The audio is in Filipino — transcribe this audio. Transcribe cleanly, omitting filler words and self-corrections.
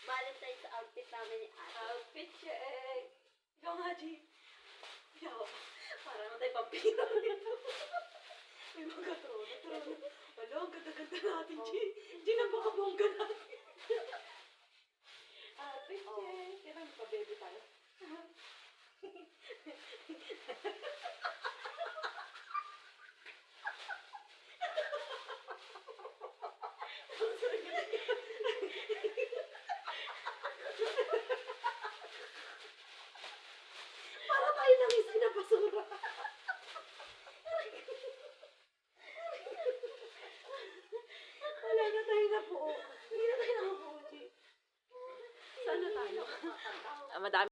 Valentine's outfit namin ni ate. Outfit check. Ikaw nga, G. Ikaw. Parang tayo pampira dito. May mga trono. Wala, ang ganda-ganda natin, G. G, napakabongga natin. Outfit check. Kaya pa-baby tayo. Para tayo nang isa na basura. Wala na tayo na po. Hindi na tayo nakapuo, G. Saan na tayo? Madami.